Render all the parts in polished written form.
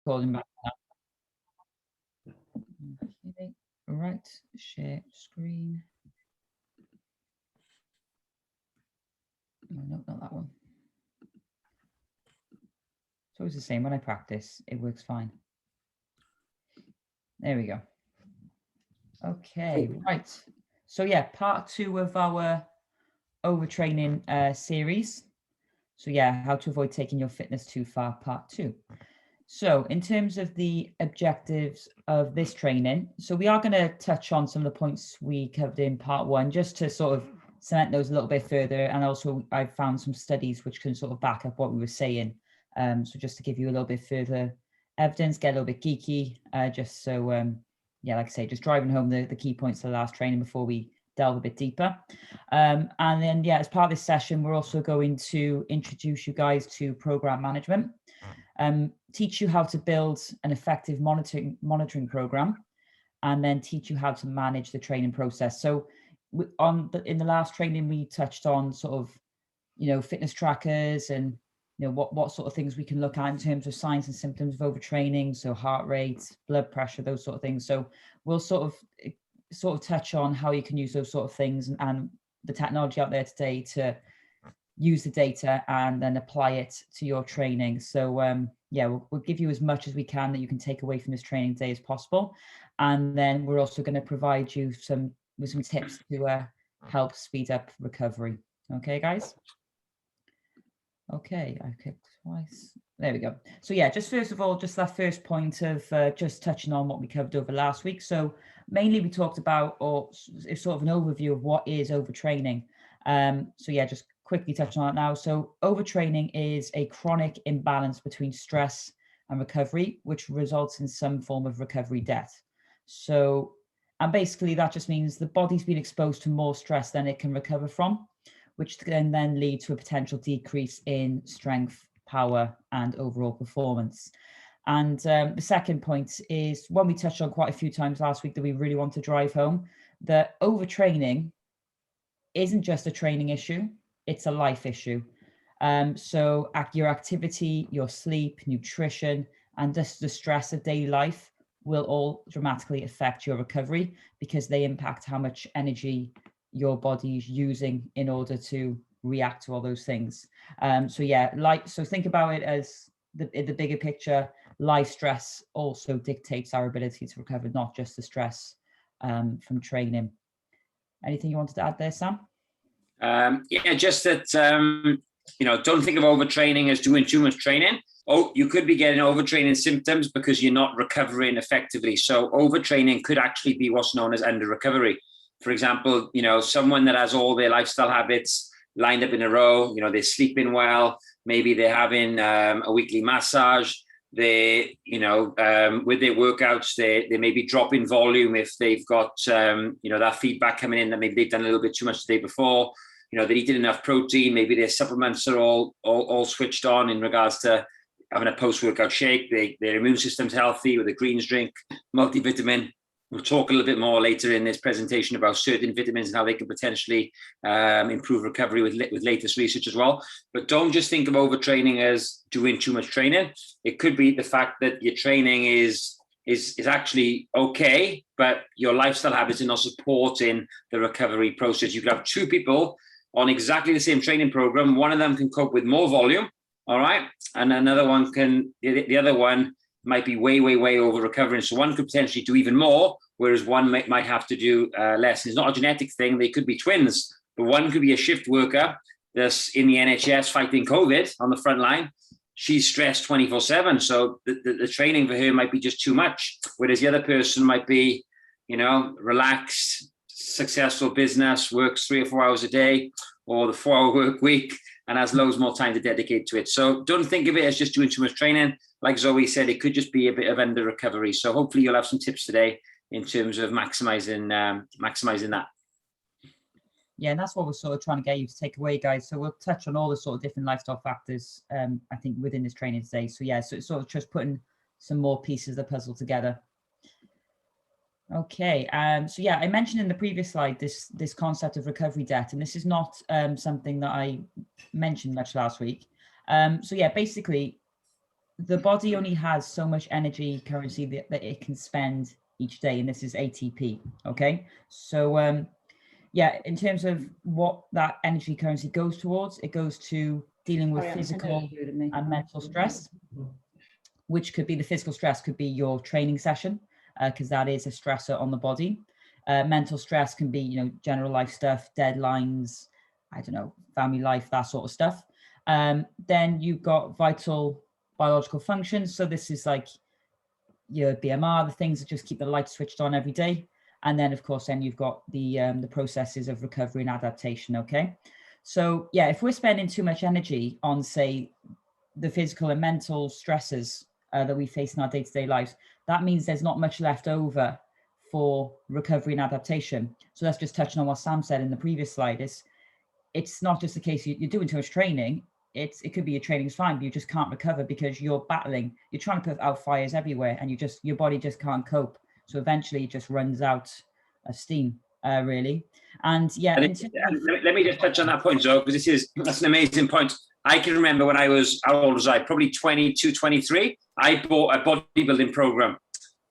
Calling back now. Okay. Right, share screen. No, not that one. It's always the same. When I practice, it works fine. There we go. Okay, right. So yeah, part 2 of our overtraining series. So yeah, how to avoid taking your fitness too far, part 2. So in terms of the objectives of this training, so we are going to touch on some of the points we covered in part 1, just to sort of cement those a little bit further. And also I found some studies which can sort of back up what we were saying. So just to give you a little bit further evidence, get a little bit geeky, just so, yeah, like I say, just driving home the key points of the last training before we delve a bit deeper. And then, yeah, as part of this session, we're also going to introduce you guys to program management, teach you how to build an effective monitoring program, and then teach you how to manage the training process. So in the last training, we touched on sort of, fitness trackers and, what sort of things we can look at in terms of signs and symptoms of overtraining. So heart rate, blood pressure, those sort of things. So we'll sort of touch on how you can use those sort of things and the technology out there today to use the data and then apply it to your training. So yeah, we'll give you as much as we can that you can take away from this training day as possible. And then we're also going to provide you with some tips to help speed up recovery. Okay, guys? Okay, I clicked twice. There we go. So yeah, just first of all, just that first point of just touching on what we covered over last week. So mainly we talked about, or it's sort of an overview of what is overtraining. So yeah, just quickly touching on it now. So overtraining is a chronic imbalance between stress and recovery, which results in some form of recovery debt. So, and basically that just means the body's been exposed to more stress than it can recover from, which can then lead to a potential decrease in strength, power, and overall performance. And the second point is one we touched on quite a few times last week that we really want to drive home, that overtraining isn't just a training issue, it's a life issue. So your activity, your sleep, nutrition, and just the stress of daily life will all dramatically affect your recovery because they impact how much energy your body's using in order to react to all those things. So yeah, so think about it as the bigger picture. Life stress also dictates our ability to recover, not just the stress from training. Anything you wanted to add there, Sam? Yeah, just that, don't think of overtraining as doing too much training. Oh, you could be getting overtraining symptoms because you're not recovering effectively. So overtraining could actually be what's known as under recovery. For example, someone that has all their lifestyle habits lined up in a row, they're sleeping well, maybe they're having a weekly massage, they, with their workouts, they may be dropping volume if they've got, that feedback coming in that maybe they've done a little bit too much the day before, they're eating enough protein, maybe their supplements are all switched on in regards to having a post-workout shake, their immune system's healthy with a greens drink, multivitamin. We'll talk a little bit more later in this presentation about certain vitamins and how they can potentially improve recovery with latest research as well. But don't just think of overtraining as doing too much training. It could be the fact that your training is actually okay, but your lifestyle habits are not supporting the recovery process. You could have two people on exactly the same training program. One of them can cope with more volume, all right? And another one the other one might be way, way, way over recovering. So one could potentially do even more, whereas one might have to do less. It's not a genetic thing. They could be twins, but one could be a shift worker that's in the NHS fighting COVID on the front line. She's stressed 24/7. So the training for her might be just too much. Whereas the other person might be, relaxed, successful business, works 3 or 4 hours a day, or the 4-hour work week, and has loads more time to dedicate to it. So don't think of it as just doing too much training. Like Zoe said, it could just be a bit of under recovery. So hopefully you'll have some tips today in terms of maximizing that. Yeah, and that's what we're sort of trying to get you to take away, guys. So we'll touch on all the sort of different lifestyle factors, I think, within this training today. So yeah, so it's sort of just putting some more pieces of the puzzle together. Okay, so yeah, I mentioned in the previous slide this concept of recovery debt, and this is not something that I mentioned much last week. So yeah, basically, the body only has so much energy currency that it can spend each day, and this is ATP. Okay, so yeah, in terms of what that energy currency goes towards, it goes to dealing with physical and mental stress, which could be the physical stress could be your training session, because that is a stressor on the body. Mental stress can be, general life stuff, deadlines, I don't know, family life, that sort of stuff. Then you've got vital biological functions. So this is like your BMR, the things that just keep the light switched on every day. And then, of course, then you've got the processes of recovery and adaptation. Okay, so yeah, if we're spending too much energy on, say, the physical and mental stresses that we face in our day-to-day lives, that means there's not much left over for recovery and adaptation. So that's just touching on what Sam said in the previous slide. It's not just the case you're doing too much training. It could be your training's fine, but you just can't recover because you're battling. You're trying to put out fires everywhere, and your body just can't cope. So eventually, it just runs out of steam, really. And yeah, let me just touch on that point, Joe, because that's an amazing point. I can remember when I was, how old was I? Probably 22, 23. I bought a bodybuilding program,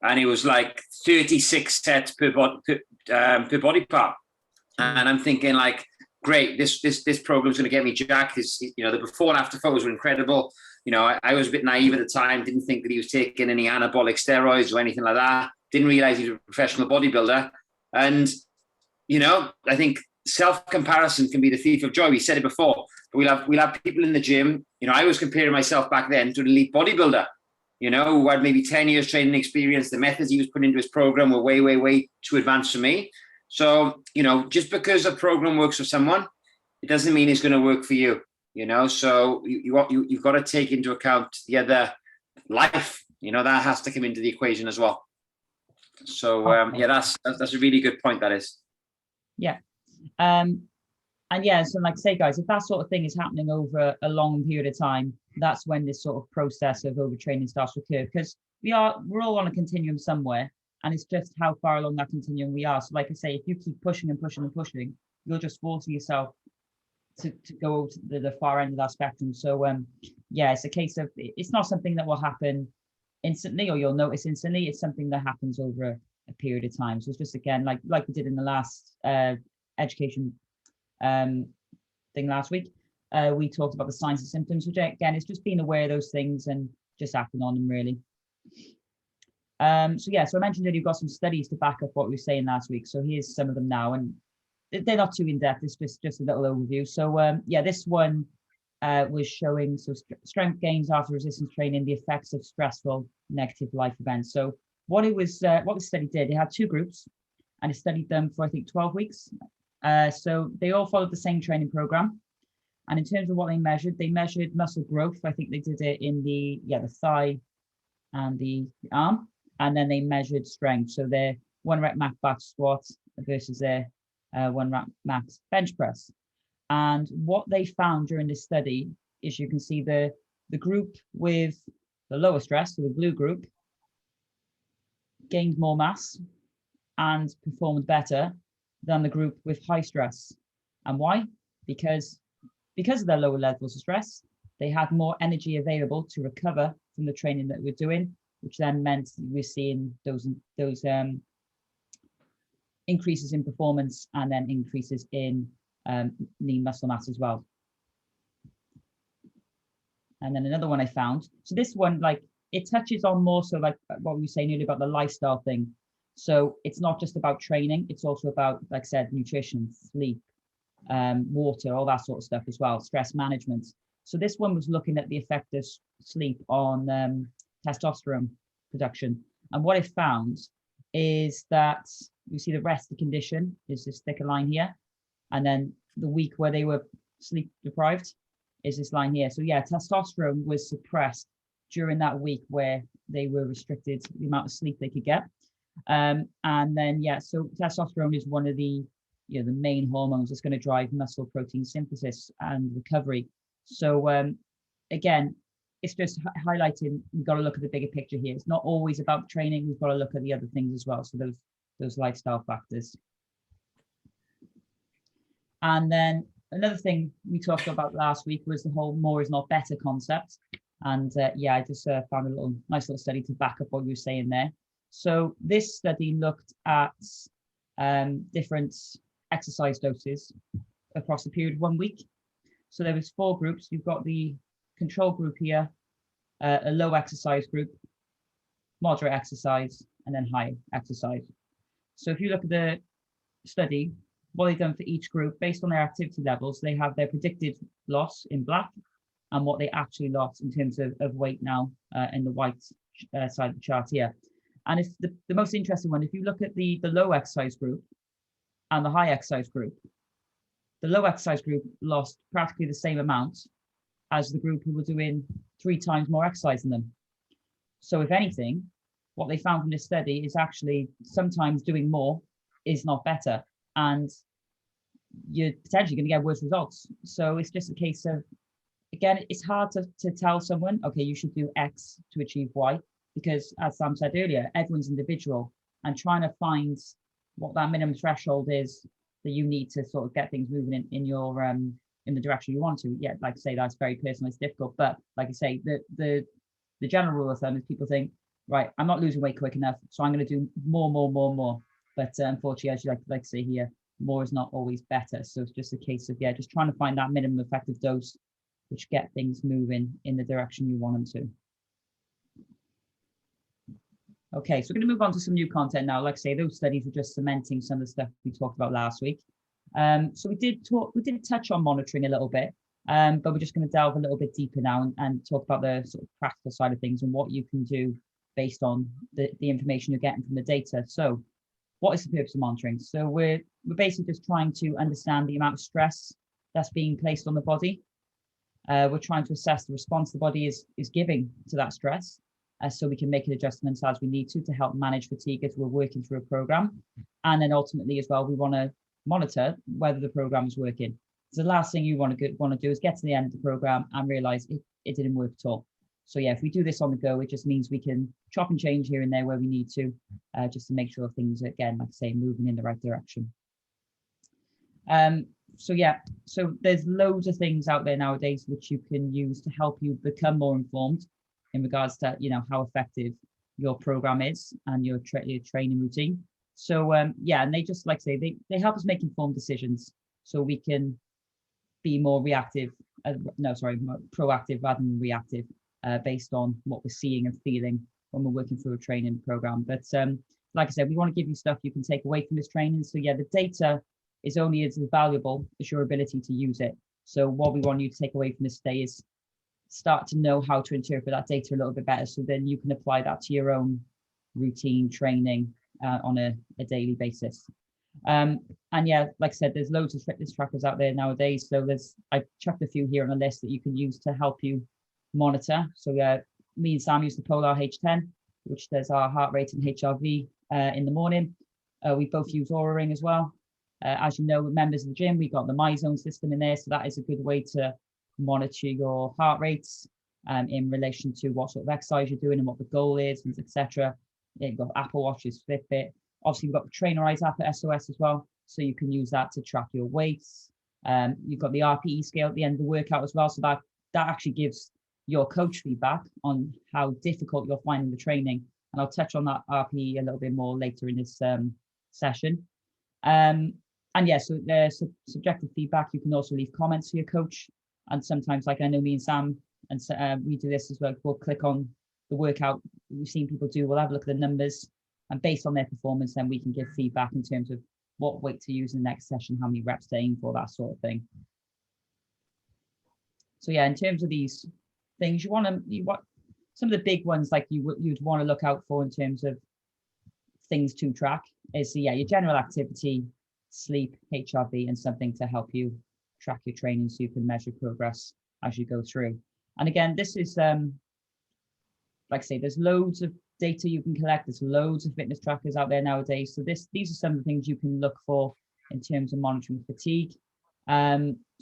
and it was like 36 sets per body part. And I'm thinking, like, great, this program's going to get me jacked. The before and after photos were incredible. I was a bit naive at the time, didn't think that he was taking any anabolic steroids or anything like that. Didn't realize he was a professional bodybuilder. And, I think self-comparison can be the thief of joy. We said it before, but we'll have people in the gym. I was comparing myself back then to an elite bodybuilder, who had maybe 10 years training experience. The methods he was putting into his program were way, way, way too advanced for me. So, just because a program works for someone, it doesn't mean it's going to work for you, so you've got to take into account the other life, that has to come into the equation as well. So, yeah, that's a really good point. That is. Yeah. And yeah, so like I say, guys, if that sort of thing is happening over a long period of time, that's when this sort of process of overtraining starts to occur, because we're all on a continuum somewhere, and it's just how far along that continuum we are. So like I say, if you keep pushing and pushing and pushing, you're just forcing yourself to go to the far end of that spectrum. So yeah, it's a case of, it's not something that will happen instantly or you'll notice instantly. It's something that happens over a period of time. So it's just, again, like we did in the last education thing last week, we talked about the signs and symptoms, which again is just being aware of those things and just acting on them, really. So yeah, so I mentioned that you've got some studies to back up what we were saying last week. So here's some of them now, and they're not too in depth. It's just a little overview. So yeah, this one was showing strength gains after resistance training, the effects of stressful negative life events. So what the study did, it had two groups, and it studied them for, I think, 12 weeks. So they all followed the same training program. And in terms of what they measured muscle growth. I think they did it in the thigh and the arm. And then they measured strength. So their 1 rep max back squat versus their 1 rep max bench press. And what they found during this study is, you can see the group with the lower stress, so the blue group, gained more mass and performed better than the group with high stress. And why? Because of their lower levels of stress, they had more energy available to recover from the training that we're doing, which then meant we're seeing those increases in performance and then increases in lean muscle mass as well. And then another one I found. So this one, like, it touches on more so like what we were saying earlier about the lifestyle thing. So it's not just about training, it's also about, like I said, nutrition, sleep, water, all that sort of stuff as well, stress management. So this one was looking at the effect of sleep on testosterone production. And what it found is that you see the rest of the condition is this thicker line here. And then the week where they were sleep deprived is this line here. So yeah, testosterone was suppressed during that week where they were restricted the amount of sleep they could get. And then, yeah, so testosterone is one of the main hormones that's going to drive muscle protein synthesis and recovery. So again, it's just highlighting, we've got to look at the bigger picture here. It's not always about training. We've got to look at the other things as well. So those lifestyle factors. And then another thing we talked about last week was the whole more is not better concept. And yeah, I just found a nice little study to back up what you were saying there. So this study looked at different exercise doses across a period of 1 week. So there was 4 groups. You've got the control group here, a low exercise group, moderate exercise, and then high exercise. So if you look at the study, what they've done for each group, based on their activity levels, they have their predicted loss in black and what they actually lost in terms of weight now in the white side of the chart here. And it's the most interesting one. If you look at the low exercise group and the high exercise group, the low exercise group lost practically the same amount as the group who were doing 3 times more exercise than them. So if anything, what they found from this study is actually sometimes doing more is not better, and you're potentially going to get worse results. So it's just a case of, again, it's hard to tell someone, okay, you should do X to achieve Y, because as Sam said earlier, everyone's individual, and trying to find what that minimum threshold is that you need to sort of get things moving in your in the direction you want to. Yeah, like I say, that's very personal, it's difficult, but like I say, the general rule of thumb is people think, right, I'm not losing weight quick enough, so I'm going to do more. But unfortunately, as you like to say here, more is not always better. So it's just a case of, yeah, just trying to find that minimum effective dose, which get things moving in the direction you want them to. Okay, so we're going to move on to some new content now. Like I say, those studies are just cementing some of the stuff we talked about last week. So we did touch on monitoring a little bit, but we're just going to delve a little bit deeper now and talk about the sort of practical side of things and what you can do based on the information you're getting from the data. So what is the purpose of monitoring? So we're basically just trying to understand the amount of stress that's being placed on the body. We're trying to assess the response the body is giving to that stress, so we can make adjustments as we need to help manage fatigue as we're working through a program. And then ultimately as well, we want to monitor whether the program is working. So the last thing you want to do is get to the end of the program and realize it didn't work at all. So yeah, if we do this on the go, it just means we can chop and change here and there where we need to, just to make sure things, again, like I say, moving in the right direction. So yeah, so there's loads of things out there nowadays which you can use to help you become more informed in regards to, you know, how effective your program is and your training routine. So yeah, and they just, like I say, they help us make informed decisions so we can be more reactive, more proactive rather than reactive, based on what we're seeing and feeling when we're working through a training program. But like I said, we want to give you stuff you can take away from this training. So yeah, the data is only as valuable as your ability to use it. So what we want you to take away from this day is start to know how to interpret that data a little bit better, so then you can apply that to your own routine training on a daily basis. And yeah, like I said, there's loads of fitness trackers out there nowadays. So I chucked a few here on the list that you can use to help you monitor. So me and Sam use the Polar H10, which does our heart rate and HRV in the morning. We both use Oura Ring as well. As you know, with members of the gym, we got the MyZone system in there. So that is a good way to monitor your heart rates in relation to what sort of exercise you're doing and what the goal is, etc. You've got Apple Watches, Fitbit. Obviously, we've got the Trainerize app at SOS as well. So you can use that to track your weights. You've got the RPE scale at the end of the workout as well. So that actually gives your coach feedback on how difficult you're finding the training. And I'll touch on that RPE a little bit more later in this session. And yeah, so there's subjective feedback. You can also leave comments to your coach. And sometimes, like I know me and Sam, and we do this as well, we'll click on the workout we've seen people do, we'll have a look at the numbers, and based on their performance, then we can give feedback in terms of what weight to use in the next session, how many reps to aim for, that sort of thing. So yeah, in terms of these things, some of the big ones like you'd want to look out for in terms of things to track is your general activity, sleep, HRV, and something to help you track your training so you can measure progress as you go through. And again, this is like I say, there's loads of data you can collect. There's loads of fitness trackers out there nowadays. So these are some of the things you can look for in terms of monitoring fatigue.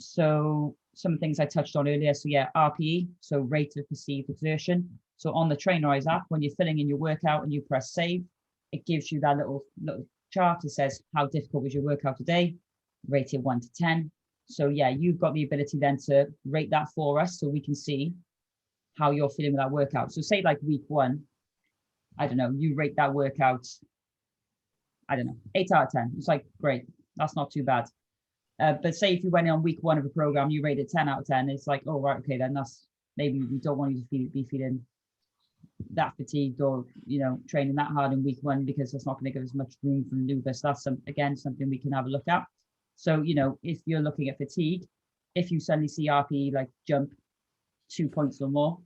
So some things I touched on earlier. So yeah, RPE, so rate of perceived exertion. So on the Trainerize app, when you're filling in your workout and you press save, it gives you that little chart that says how difficult was your workout today, rated 1 to 10. So yeah, you've got the ability then to rate that for us so we can see how you're feeling with that workout. So say like week 1, I don't know, you rate that workout, I don't know, 8 out of 10. It's like, great, that's not too bad. But say if you went on week 1 of a program, you rated 10 out of 10, it's like, oh, right, okay, then that's, maybe we don't want you to be feeling that fatigued or, you know, training that hard in week 1, because that's not going to give us much room for maneuver. So that's again, something we can have a look at. So, you know, if you're looking at fatigue, if you suddenly see RPE like jump 2 points or more,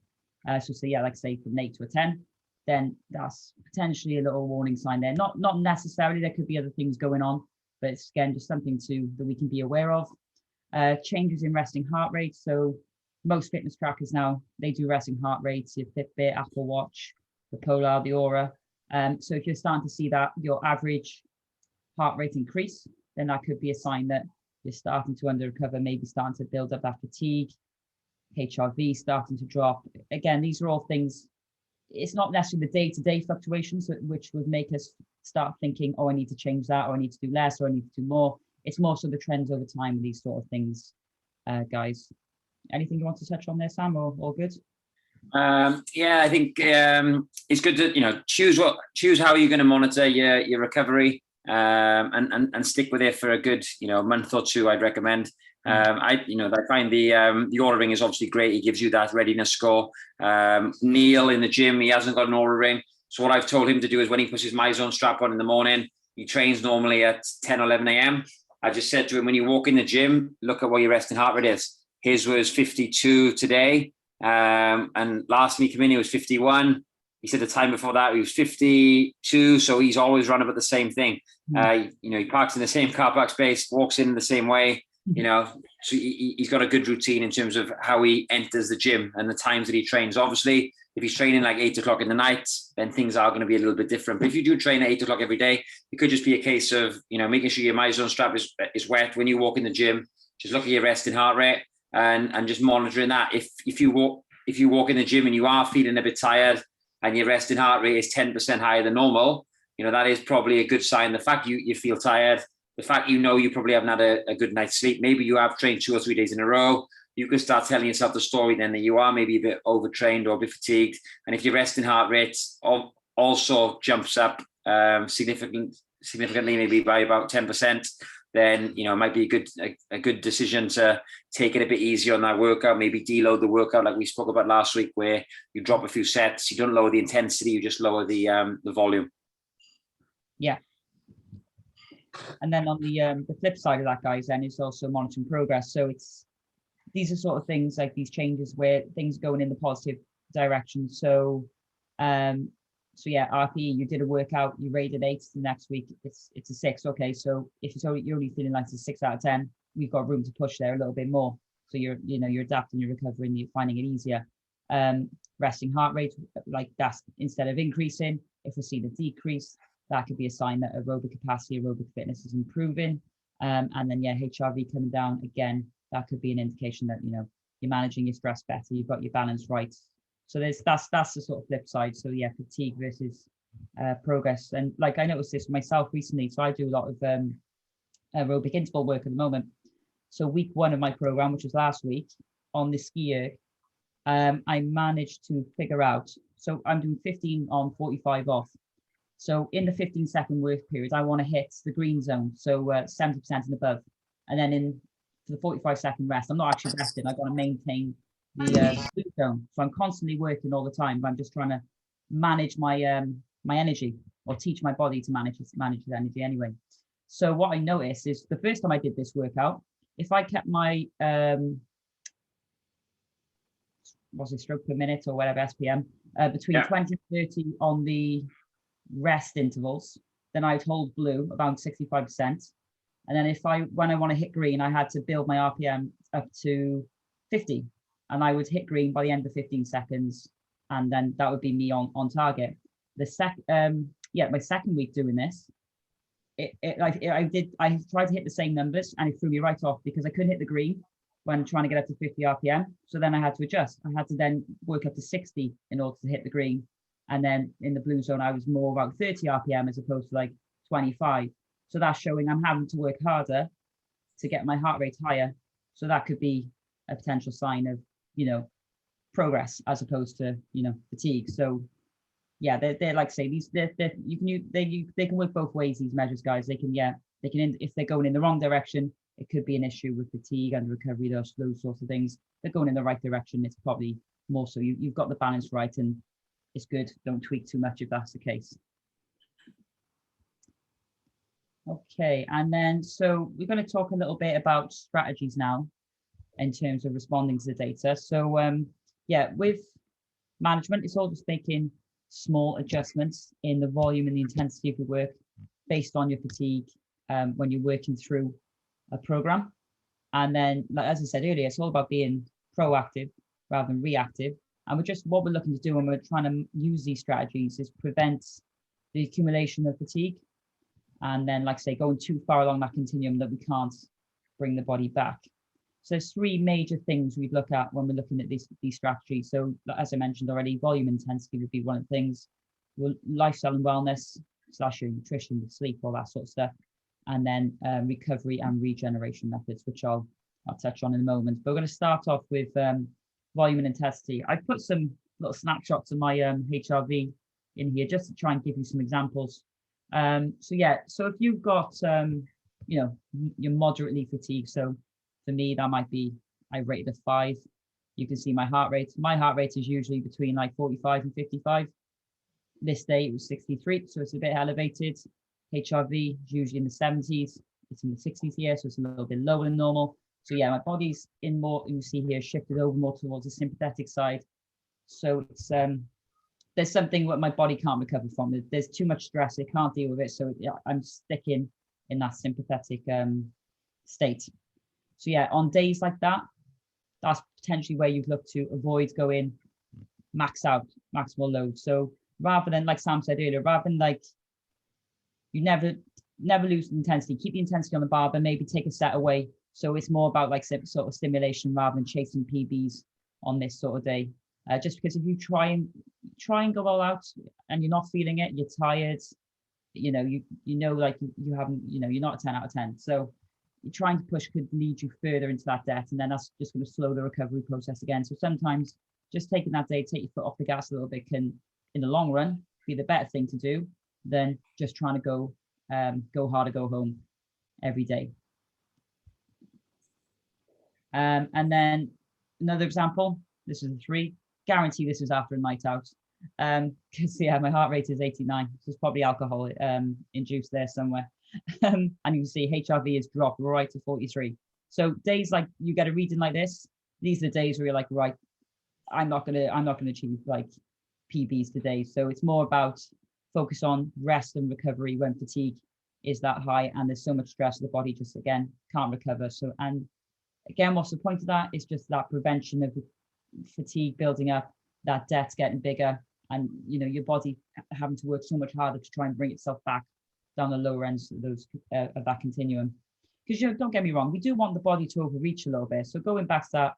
so say, yeah, like say from an 8 to a 10, then that's potentially a little warning sign there. Not necessarily, there could be other things going on, but it's again just something that we can be aware of. Changes in resting heart rate. So most fitness trackers now, they do resting heart rates, your Fitbit, Apple Watch, the Polar, the Aura. So if you're starting to see that your average heart rate increase, then that could be a sign that you're starting to under recover, maybe starting to build up that fatigue, HRV starting to drop. Again, these are all things, it's not necessarily the day-to-day fluctuations which would make us start thinking, oh, I need to change that, or I need to do less, or I need to do more. It's more so the trends over time with these sort of things, guys. Anything you want to touch on there, Sam, or all good? Yeah, I think it's good to, you know, choose how you're going to monitor your recovery, and stick with it for a good, you know, month or 2. I'd recommend. I find the Oura ring is obviously great. He gives you that readiness score. Neil in the gym, he hasn't got an Oura ring. So what I've told him to do is when he puts his MyZone strap on in the morning, he trains normally at 10 or 11 a.m. I just said to him, when you walk in the gym, look at what your resting heart rate is. His was 52 today. And last week he came in, he was 51. He said the time before that he was 52. So he's always run about the same thing. You know, he parks in the same car park space, walks in the same way, you know, so he's got a good routine in terms of how he enters the gym and the times that he trains. Obviously, if he's training like 8 o'clock in the night, then things are going to be a little bit different. But if you do train at 8 o'clock every day, it could just be a case of, you know, making sure your MyZone strap is wet when you walk in the gym. Just look at your resting heart rate and just monitoring that. If you walk in the gym and you are feeling a bit tired and your resting heart rate is 10% higher than normal, you know, that is probably a good sign. The fact you feel tired, the fact you know you probably haven't had a good night's sleep, maybe you have trained 2 or 3 days in a row, you can start telling yourself the story then that you are maybe a bit overtrained or a bit fatigued. And if your resting heart rate also jumps up significantly, maybe by about 10%, then, you know, it might be a good decision to take it a bit easier on that workout, maybe deload the workout like we spoke about last week, where you drop a few sets, you don't lower the intensity, you just lower the volume. Yeah. And then on the flip side of that, guys, then is also monitoring progress. So these are sort of things like these changes where things going in the positive direction. So yeah, RPE, you did a workout, you rated 8. The next week it's a 6. Okay, so if you're only feeling like it's a 6 out of 10, we've got room to push there a little bit more. So you're adapting, you're recovering, you're finding it easier. Resting heart rate, like that's instead of increasing, if we see the decrease, that could be a sign that aerobic capacity, aerobic fitness is improving. And then yeah, HRV coming down again, that could be an indication that, you know, you're managing your stress better, you've got your balance right. So that's the sort of flip side. So yeah, fatigue versus progress. And like I noticed this myself recently. So I do a lot of aerobic interval work at the moment. So week 1 of my program, which was last week, on the ski erg, I managed to figure out. So I'm doing 15 on, 45 off. So in the 15-second work period, I want to hit the green zone, so 70% and above. And then for the 45-second rest, I'm not actually resting. I've got to maintain the blue zone. So I'm constantly working all the time, but I'm just trying to manage my my energy, or teach my body to manage its energy anyway. So what I noticed is the first time I did this workout, if I kept my stroke per minute or whatever SPM between 20 and 30 on the rest intervals, then I'd hold blue about 65%. And then when I want to hit green, I had to build my RPM up to 50, and I would hit green by the end of 15 seconds, and then that would be me on target. My second week doing this, I tried to hit the same numbers, and it threw me right off because I couldn't hit the green when trying to get up to 50 RPM. So then I had to adjust. I had to then work up to 60 in order to hit the green. And then in the blue zone, I was more about 30 RPM as opposed to like 25. So that's showing I'm having to work harder to get my heart rate higher. So that could be a potential sign of, you know, progress as opposed to, you know, fatigue. So yeah, they're like I say, these they can work both ways, these measures, guys. They can if they're going in the wrong direction, it could be an issue with fatigue and recovery, those sorts of things. If they're going in the right direction, it's probably more so you've got the balance right, and it's good. Don't tweak too much if that's the case. Okay, and then so we're going to talk a little bit about strategies now in terms of responding to the data. So yeah, with management, it's all just making small adjustments in the volume and the intensity of your work based on your fatigue when you're working through a program. And then, like, as I said earlier, it's all about being proactive rather than reactive. And what we're looking to do when we're trying to use these strategies is prevent the accumulation of fatigue. And then, like I say, going too far along that continuum that we can't bring the body back. So there's three major things we'd look at when we're looking at these strategies. So as I mentioned already, volume intensity would be one of the things. Lifestyle and wellness / nutrition, sleep, all that sort of stuff. And then recovery and regeneration methods, which I'll touch on in a moment. But we're going to start off with volume and intensity. I've put some little snapshots of my HRV in here just to try and give you some examples. So yeah, so if you've got, you know, you're moderately fatigued. So for me, that might be, I rated a 5. You can see my heart rate. My heart rate is usually between like 45 and 55. This day it was 63, so it's a bit elevated. HRV is usually in the 70s. It's in the 60s here, so it's a little bit lower than normal. So yeah, my body's in more, you see here, shifted over more towards the sympathetic side. So it's there's something what my body can't recover from. There's too much stress, it can't deal with it. So yeah, I'm sticking in that sympathetic state. So yeah, on days like that, that's potentially where you'd look to avoid going max out, maximal load. So rather than, like Sam said earlier, rather than like, you never lose intensity, keep the intensity on the bar, but maybe take a set away. So it's more about like sort of stimulation rather than chasing PBs on this sort of day. Just because if you try and go all out and you're not feeling it, you're tired, you know, like you haven't, you know, you're not a 10 out of 10. So you're trying to push could lead you further into that debt, and then that's just going to slow the recovery process again. So sometimes just taking that day, take your foot off the gas a little bit, can in the long run be the better thing to do than just trying to go hard or go home every day. And then another example, this is a 3. Guarantee this is after a night out. Because yeah, my heart rate is 89. So it's probably alcohol induced there somewhere. And you can see HRV has dropped right to 43. So days like you get a reading like this, these are the days where you're like, right, I'm not gonna achieve like PBs today. So it's more about focus on rest and recovery when fatigue is that high and there's so much stress, the body just again can't recover. So, and again, what's the point of that? Is just that prevention of fatigue building up, that debt's getting bigger, and you know your body having to work so much harder to try and bring itself back down the lower ends of those of that continuum. Because you know, don't get me wrong, we do want the body to overreach a little bit. So going back to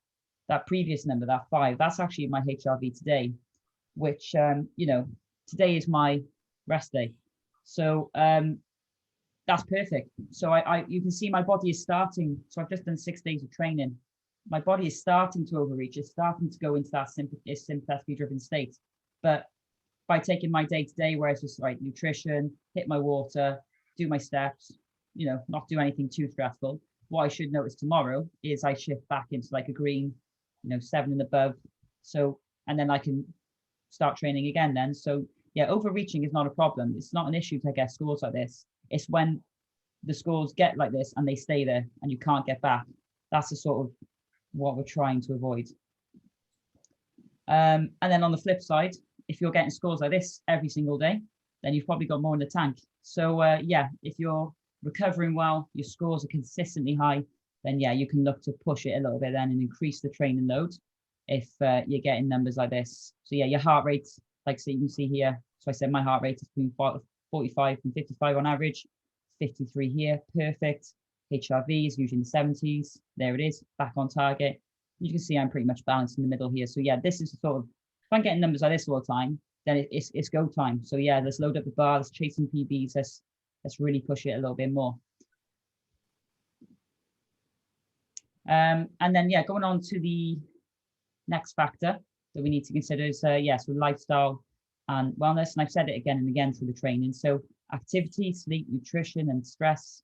that previous number, that 5, that's actually my HRV today, which you know, today is my rest day. So that's perfect. So you can see my body is starting. So I've just done 6 days of training. My body is starting to overreach. It's starting to go into that sympathetically driven state. But by taking my day to day, where it's just like nutrition, hit my water, do my steps, you know, not do anything too stressful. What I should notice tomorrow is I shift back into like a green, you know, 7 and above. So, and then I can start training again then. So yeah, overreaching is not a problem. It's not an issue to get scores like this. It's when the scores get like this and they stay there and you can't get back. That's the sort of what we're trying to avoid. And then on the flip side, if you're getting scores like this every single day, then you've probably got more in the tank. So yeah, if you're recovering well, your scores are consistently high, then yeah, you can look to push it a little bit then and increase the training load if you're getting numbers like this. So yeah, your heart rate, like so you can see here. So I said my heart rate is between 45 and 55 on average, 53 here, perfect. HRV is usually in the 70s. There it is, back on target. You can see I'm pretty much balanced in the middle here. So yeah, this is sort of, if I'm getting numbers like this all the time, then it's go time. So yeah, let's load up the bar, let's chase some PBs, let's really push it a little bit more. And then yeah, going on to the next factor, that we need to consider is, so lifestyle and wellness. And I've said it again and again through the training. So activity, sleep, nutrition, and stress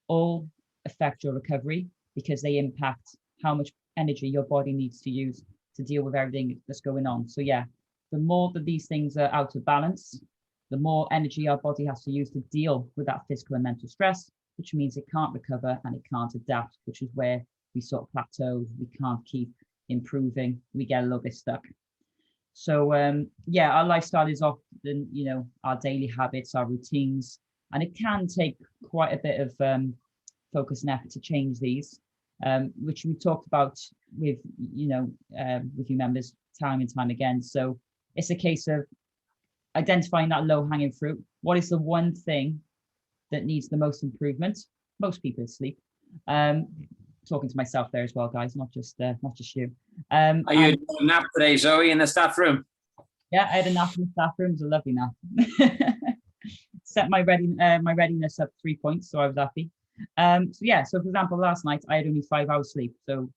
all affect your recovery because they impact how much energy your body needs to use to deal with everything that's going on. So yeah, the more that these things are out of balance, the more energy our body has to use to deal with that physical and mental stress, which means it can't recover and it can't adapt, which is where we sort of plateau. We can't keep improving. We get a little bit stuck. So our lifestyle is often, our daily habits, our routines, and it can take quite a bit of focus and effort to change these, which we talked about with you members time and time again. So it's a case of identifying that low-hanging fruit. What is the one thing that needs the most improvement? Most people sleep. Talking to myself there as well, guys, not just you. Are you doing a nap today, Zoe, in the staff room? Yeah, I had a nap in the staff room. It was a lovely nap. Set my readiness up 3 points, so I was happy. So for example, last night I had only 5 hours sleep. So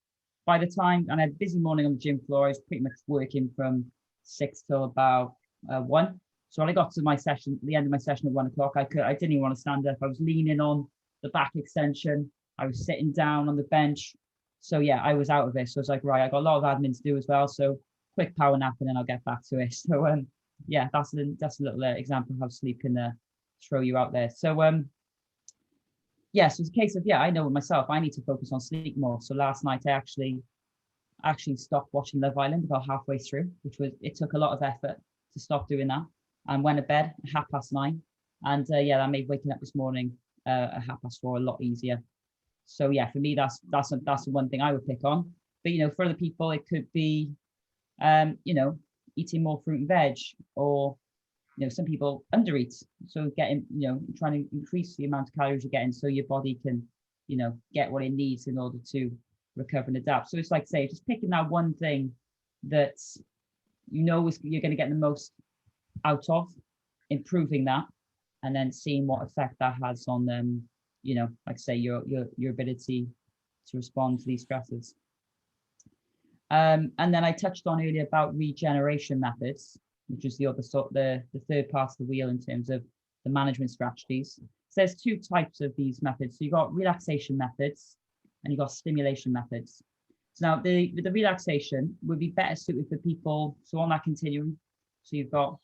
by the time, and I had a busy morning on the gym floor, I was pretty much working from 6 till about 1. So when I got to my session, the end of my session at 1 o'clock, I didn't even want to stand up. I was leaning on the back extension. I was sitting down on the bench. So yeah, I was out of it. So it's like, right, I got a lot of admin to do as well. So quick power nap and then I'll get back to it. So that's a little example of how sleep can throw you out there. So so it's a case of, I know myself, I need to focus on sleep more. So last night I actually stopped watching Love Island about halfway through, it took a lot of effort to stop doing that, and went to bed at 9:30. And that made waking up this morning at 4:30 a lot easier. So yeah, for me, that's the one thing I would pick on. But for other people, it could be eating more fruit and veg, or some people undereat. So getting trying to increase the amount of calories you're getting so your body can get what it needs in order to recover and adapt. So it's like, say, just picking that one thing that you're going to get the most out of, improving that, and then seeing what effect that has on them, like say your ability to respond to these stresses. And then I touched on earlier about regeneration methods, which is the third part of the wheel in terms of the management strategies. So there's 2 types of these methods. So you've got relaxation methods and you've got stimulation methods. So now the relaxation would be better suited for people. So on that continuum, so you've got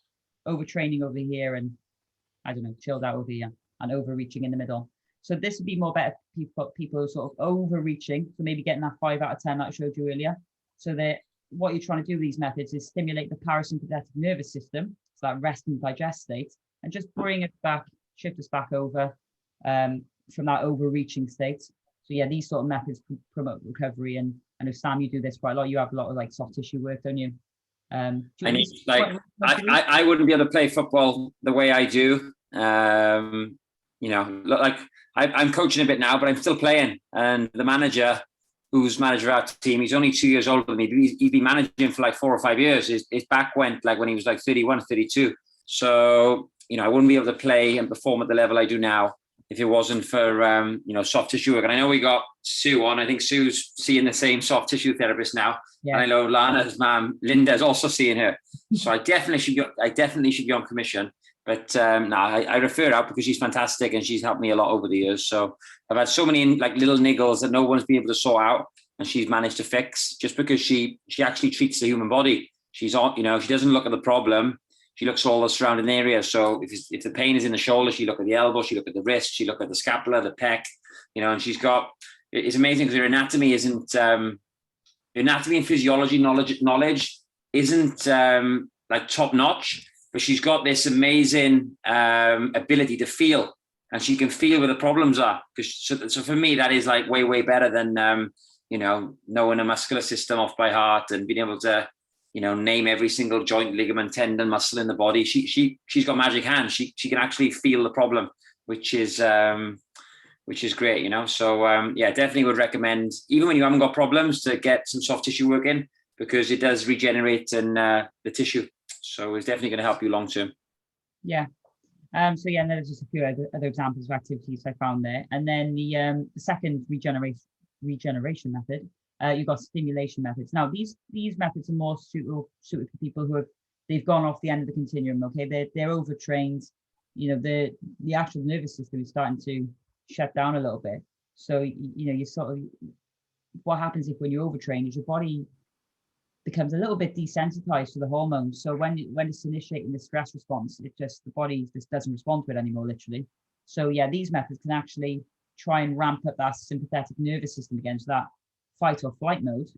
overtraining over here and chilled out over here, and overreaching in the middle. So this would be more better for people who are sort of overreaching. So maybe getting that 5 out of 10 that I showed you earlier. So that what you're trying to do with these methods is stimulate the parasympathetic nervous system, so that rest and digest state, and just bring it back, shift us back over from that overreaching state. So yeah, these sort of methods promote recovery. And I know, Sam, you do this quite a lot. You have a lot of like soft tissue work, don't you? I wouldn't be able to play football the way I do. Like I'm coaching a bit now, but I'm still playing. And the manager, who's manager of our team, he's only 2 years older than me, but he's been managing for like 4 or 5 years. His back went like when he was like 31, 32. So, I wouldn't be able to play and perform at the level I do now if it wasn't for, soft tissue work. And I know we got Sue on. I think Sue's seeing the same soft tissue therapist now. Yeah. And I know Lana's mom, Linda, is also seeing her. So I definitely should be on commission. But I refer out because she's fantastic and she's helped me a lot over the years. So I've had so many like little niggles that no one's been able to sort out, and she's managed to fix just because she actually treats the human body. She's on, she doesn't look at the problem. She looks at all the surrounding areas. So if the pain is in the shoulder, she look at the elbow, she look at the wrist, she look at the scapula, the pec, and it's amazing because her anatomy and physiology knowledge isn't like top notch. But she's got this amazing ability to feel, and she can feel where the problems are. So for me, that is like way, way better than, knowing a muscular system off by heart and being able to, name every single joint, ligament, tendon, muscle in the body. She's got magic hands. She can actually feel the problem, which is great, So definitely would recommend, even when you haven't got problems, to get some soft tissue work in, because it does regenerate in the tissue. So it's definitely going to help you long term. Yeah. And there's just a few other examples of activities I found there. And then the second regeneration method you've got stimulation methods. Now, these methods are more suited for people who they've gone off the end of the continuum. Okay, they're overtrained. You know, the actual nervous system is starting to shut down a little bit. So you sort of, what happens when you overtrain is your body becomes a little bit desensitized to the hormones. So when it's initiating the stress response, the body just doesn't respond to it anymore, literally. So yeah, these methods can actually try and ramp up that sympathetic nervous system again, so that fight or flight mode,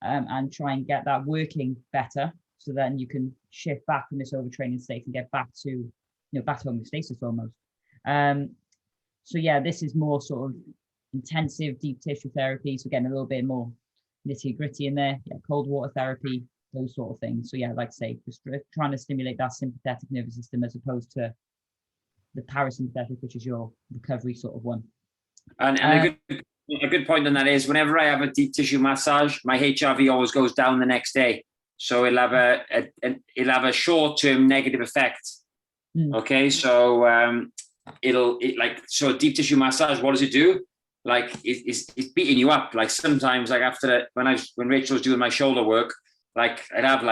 and try and get that working better. So then you can shift back from this overtraining state and get back to back to homeostasis almost. So yeah, this is more sort of intensive deep tissue therapy. So getting a little bit more nitty gritty in there. Yeah, cold water therapy, those sort of things. So yeah, like I say, just trying to stimulate that sympathetic nervous system as opposed to the parasympathetic, which is your recovery sort of one. And a good point on that is, whenever I have a deep tissue massage, my HRV always goes down the next day. So it'll have a short-term negative effect. Okay, so so a deep tissue massage, what does it do? Like it's beating you up. Like sometimes, like when Rachel was doing my shoulder work, like I'd have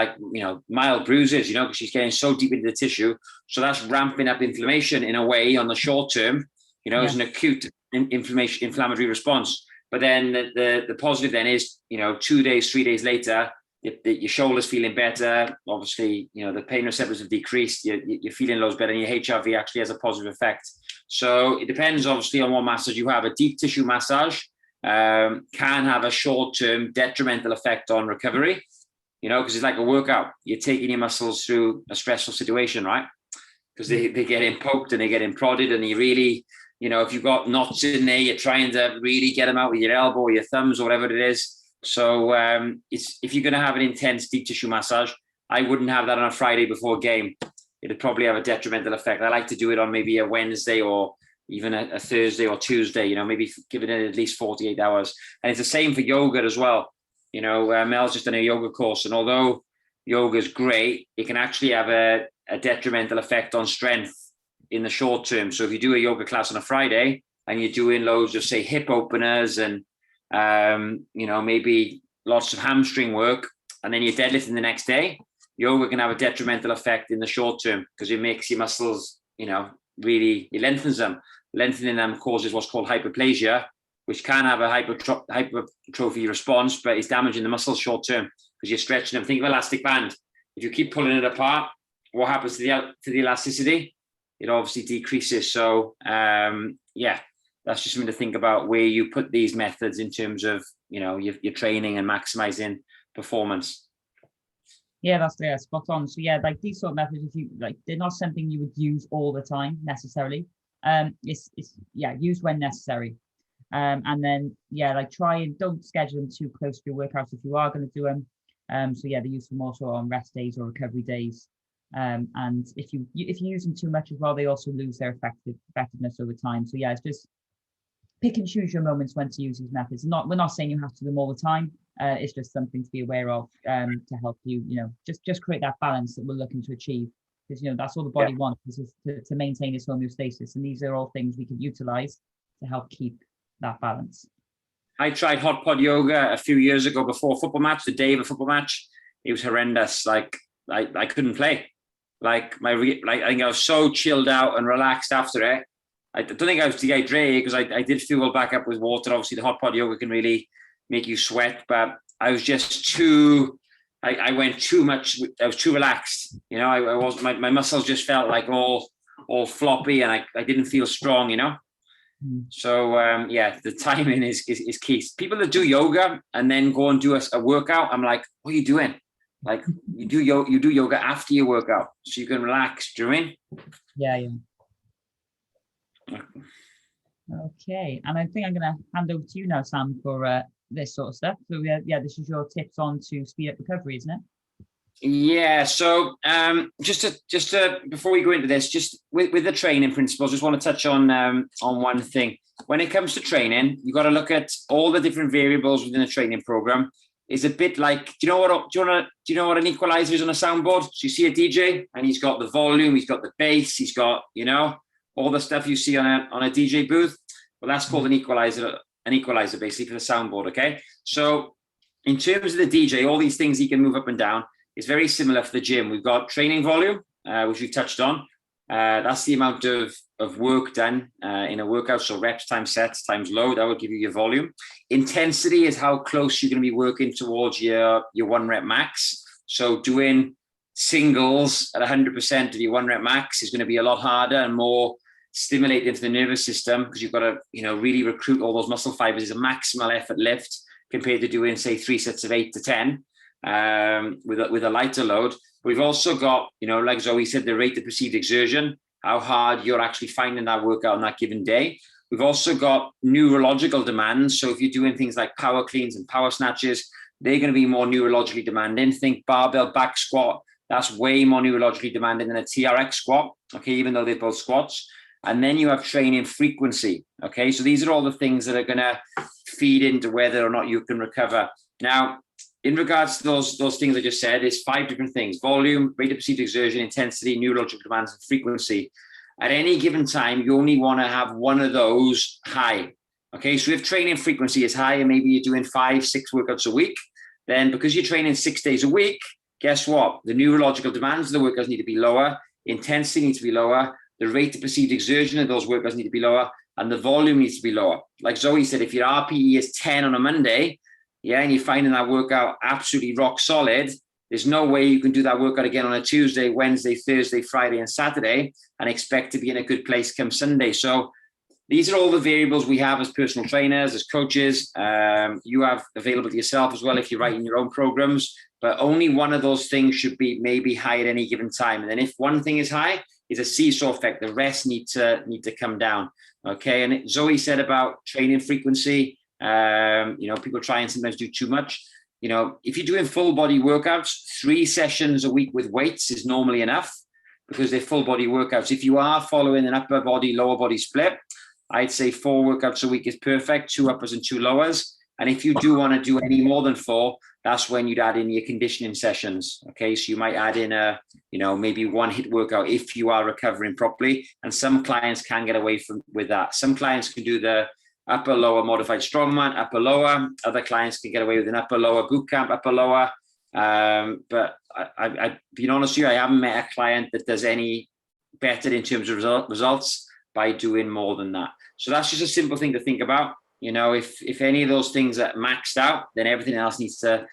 mild bruises, because she's getting so deep into the tissue. So that's ramping up inflammation in a way on the short term. It's an acute inflammatory response. But then the positive then is 2 days, 3 days later, your shoulder's feeling better. Obviously, the pain receptors have decreased. You're feeling loads better, and your HRV actually has a positive effect. So it depends, obviously, on what massage you have. A deep tissue massage can have a short-term detrimental effect on recovery, because it's like a workout. You're taking your muscles through a stressful situation, right? Because they get poked and they get prodded, and you really, if you've got knots in there, you're trying to really get them out with your elbow or your thumbs or whatever it is. So if you're going to have an intense deep tissue massage, I wouldn't have that on a Friday before a game. It'd probably have a detrimental effect. I like to do it on maybe a Wednesday or even a Thursday or Tuesday, maybe giving it at least 48 hours. And it's the same for yoga as well. Mel's just done a yoga course, and although yoga is great, it can actually have a detrimental effect on strength in the short term. So if you do a yoga class on a Friday and you're doing loads of, say, hip openers and maybe lots of hamstring work, and then you're deadlifting the next day, yoga can have a detrimental effect in the short term because it makes your muscles, really, it lengthens them. Lengthening them causes what's called hyperplasia, which can have a hypertrophy response, but it's damaging the muscles short term because you're stretching them. Think of elastic band. If you keep pulling it apart, what happens to the elasticity? It obviously decreases. So that's just something to think about where you put these methods in terms of your training and maximizing performance. Yeah, that's spot on. So yeah, like these sort of methods, if you they're not something you would use all the time necessarily. It's used when necessary. And then try and don't schedule them too close to your workouts if you are going to do them. So yeah, they're useful more so on rest days or recovery days. And if you use them too much as well, they also lose their effectiveness over time. So yeah, it's just pick and choose your moments when to use these methods. We're not saying you have to do them all the time. It's just something to be aware of to help you, just create that balance that we're looking to achieve. Because that's all the body wants, is to maintain its homeostasis, and these are all things we can utilize to help keep that balance. I tried hot pod yoga a few years ago before a football match, the day of a football match. It was horrendous. Like I couldn't play. I think I was so chilled out and relaxed after it. I don't think I was dehydrated because I did fuel back up with water. Obviously, the hot pod yoga can really make you sweat, but I was just I went too much. I was too relaxed. I was my muscles just felt like all floppy, and I didn't feel strong. So the timing is key. People that do yoga and then go and do a workout, I'm like, what are you doing? Like you do yoga after your workout so you can relax. Do you know what I mean? Yeah. Okay, and I think I'm going to hand over to you now, Sam, for this sort of stuff. So this is your tips on to speed up recovery, isn't it? Yeah. So just to before we go into this, just with the training principles, just want to touch on one thing. When it comes to training, you've got to look at all the different variables within a training program. It's a bit like, do you know what an equalizer is on a soundboard? So you see a DJ and he's got the volume, he's got the bass, he's got all the stuff you see on a DJ booth. Well, that's called an equalizer basically for the soundboard. Okay, so in terms of the DJ, all these things he can move up and down. It's very similar for the gym. We've got training volume, which we've touched on. That's the amount of work done in a workout. So reps times sets times load, that will give you your volume. Intensity is how close you're going to be working towards your 1 rep max. So doing singles at 100% of your 1 rep max is going to be a lot harder and more stimulating to the nervous system, because you've got to, really recruit all those muscle fibers. It's a maximal effort lift compared to doing, say, 3 sets of 8 to 10 with a lighter load. We've also got, like Zoe said, the rate of perceived exertion, how hard you're actually finding that workout on that given day. We've also got neurological demands. So if you're doing things like power cleans and power snatches, they're going to be more neurologically demanding. Think barbell back squat. That's way more neurologically demanding than a TRX squat, okay, even though they're both squats. And then you have training frequency, okay? So these are all the things that are going to feed into whether or not you can recover. Now, in regards to those things I just said, there's 5 different things: volume, rate of perceived exertion, intensity, neurological demands, and frequency. At any given time, you only want to have one of those high, okay? So if training frequency is high and maybe you're doing 5-6 workouts a week, then because you're training 6 days a week, guess what? The neurological demands of the workouts need to be lower, intensity needs to be lower, the rate of perceived exertion of those workouts need to be lower, and the volume needs to be lower. Like Zoe said, if your RPE is 10 on a Monday, and you're finding that workout absolutely rock solid, there's no way you can do that workout again on a Tuesday, Wednesday, Thursday, Friday, and Saturday and expect to be in a good place come Sunday. So these are all the variables we have as personal trainers, as coaches. You have available to yourself as well if you're writing your own programs, but only one of those things should be maybe high at any given time. And then if one thing is high, it's a seesaw effect. The rest need to come down. Okay. And Zoe said about training frequency, people try and sometimes do too much. If you're doing full body workouts, 3 sessions a week with weights is normally enough because they're full body workouts. If you are following an upper body, lower body split, I'd say 4 workouts a week is perfect, 2 uppers and 2 lowers. And if you do want to do any more than 4, that's when you'd add in your conditioning sessions. Okay. So you might add in maybe 1 hit workout if you are recovering properly. And some clients can get away with that. Some clients can do the upper lower modified strongman, upper lower. Other clients can get away with an upper lower boot camp, upper lower. But I being honest with you, I haven't met a client that does any better in terms of results by doing more than that. So that's just a simple thing to think about. If any of those things are maxed out, then everything else needs to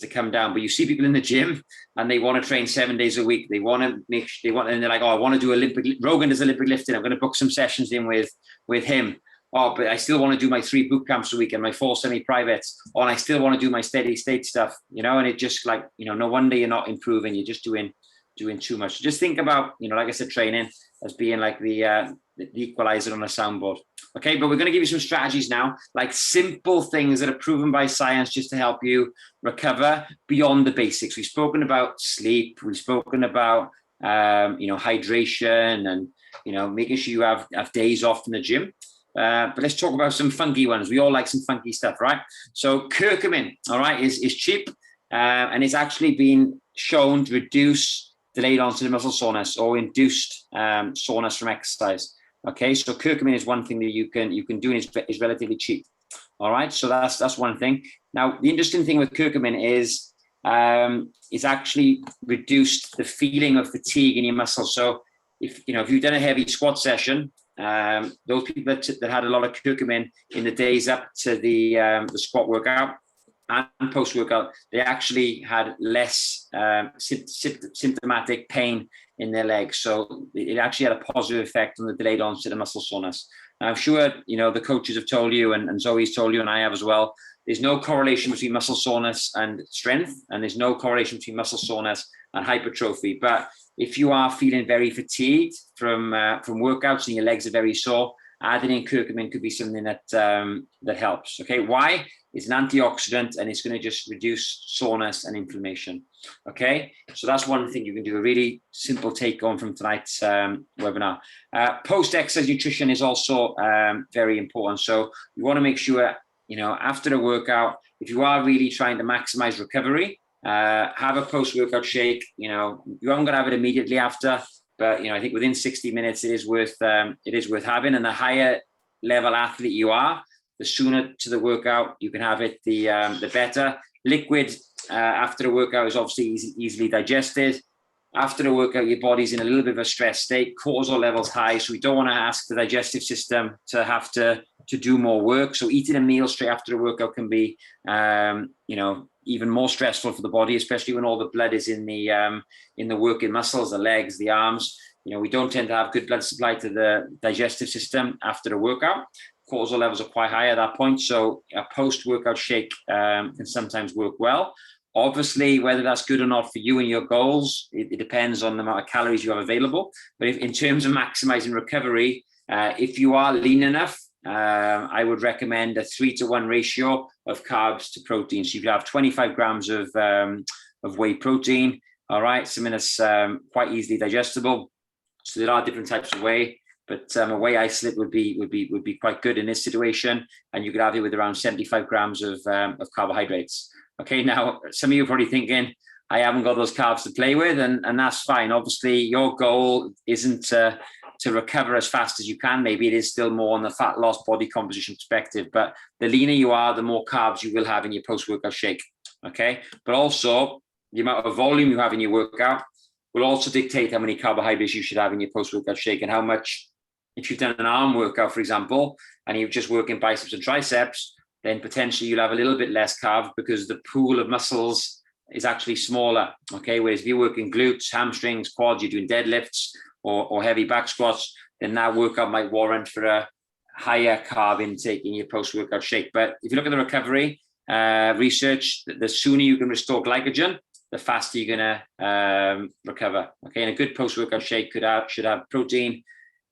come down. But you see people in the gym and they want to train 7 days a week. And they're like, oh, I want to do Olympic. Rogan does Olympic lifting. I'm going to book some sessions in with him. Oh, but I still want to do my 3 boot camps a week and my 4 semi-privates. Oh, and I still want to do my steady state stuff, and it just no wonder you're not improving. You're just doing too much. So just think about, like I said, training as being like the equalizer on a soundboard. Okay, but we're going to give you some strategies now, like simple things that are proven by science just to help you recover beyond the basics. We've spoken about sleep. We've spoken about, hydration and, making sure you have days off in the gym. But let's talk about some funky ones. We all like some funky stuff, right? So curcumin, all right, is cheap and it's actually been shown to reduce delayed onset of muscle soreness or induced soreness from exercise. Okay, so curcumin is one thing that you can do, and is relatively cheap. All right, so that's one thing. Now, the interesting thing with curcumin is it's actually reduced the feeling of fatigue in your muscles. So if you've done a heavy squat session, those people that had a lot of curcumin in the days up to the squat workout and post-workout, they actually had less symptomatic pain in their legs. So it actually had a positive effect on the delayed onset of muscle soreness. Now, I'm sure, the coaches have told you and Zoe's told you and I have as well, there's no correlation between muscle soreness and strength, and there's no correlation between muscle soreness and hypertrophy. But if you are feeling very fatigued from workouts and your legs are very sore, adding in curcumin could be something that helps. Okay, why? It's an antioxidant and it's going to just reduce soreness and inflammation. Okay, so that's one thing you can do. A really simple take on from tonight's webinar. Post-exercise nutrition is also very important. So you want to make sure, after a workout, if you are really trying to maximize recovery, have a post-workout shake. You aren't going to have it immediately after, but I think within 60 minutes it is worth having. And the higher level athlete you are, the sooner to the workout you can have it, the better. liquid after a workout is obviously easily digested. After a workout, your body's in a little bit of a stress state, cortisol levels high, so we don't want to ask the digestive system to have to do more work. So eating a meal straight after a workout can be, even more stressful for the body, especially when all the blood is in the working muscles, the legs, the arms. We don't tend to have good blood supply to the digestive system after a workout. Cortisol levels are quite high at that point, so a post-workout shake can sometimes work well. Obviously, whether that's good or not for you and your goals, it depends on the amount of calories you have available. But in terms of maximizing recovery, if you are lean enough, I would recommend a 3-to-1 ratio of carbs to protein. So you could have 25 grams of whey protein, all right, something that's quite easily digestible. So there are different types of whey, but a whey isolate would be quite good in this situation, and you could have it with around 75 grams of carbohydrates. Okay, now some of you are probably thinking, I haven't got those carbs to play with, and that's fine. Obviously, your goal isn't to recover as fast as you can. Maybe it is still more on the fat loss, body composition perspective, but the leaner you are, the more carbs you will have in your post-workout shake. Okay, but also the amount of volume you have in your workout will also dictate how many carbohydrates you should have in your post-workout shake, and how much. If you've done an arm workout, for example, and you're just working biceps and triceps, then potentially you'll have a little bit less carb because the pool of muscles is actually smaller. Okay, whereas if you're working glutes, hamstrings, quads, you're doing deadlifts or heavy back squats, then that workout might warrant for a higher carb intake in your post-workout shake. But if you look at the recovery research, the sooner you can restore glycogen, the faster you're going to recover. Okay, and a good post-workout shake should have protein,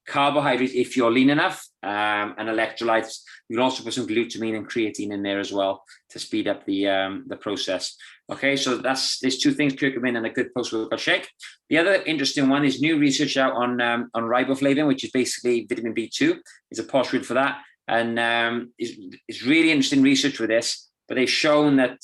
carbohydrates if you're lean enough, and electrolytes. You can also put some glutamine and creatine in there as well to speed up the process. Okay, so there's two things: curcumin and a good post-workout shake. The other interesting one is new research out on riboflavin, which is basically vitamin B2. Is a posh word for that, and it's really interesting research with this. But they've shown that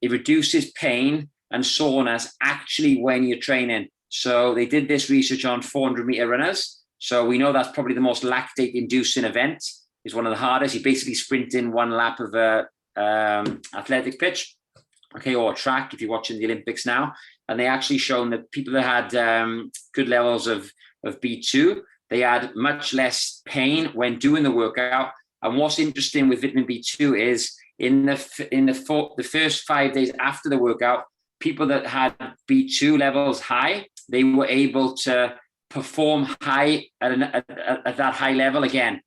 it reduces pain and soreness actually when you're training. So they did this research on 400-meter runners. So we know that's probably the most lactate-inducing event. It's one of the hardest. You basically sprint in one lap of a athletic pitch, okay, or a track if you're watching the Olympics now. And they actually shown that people that had good levels of B2, they had much less pain when doing the workout. And what's interesting with vitamin B2 is in the first 5 days after the workout, people that had B2 levels high, they were able to perform high at that high level again.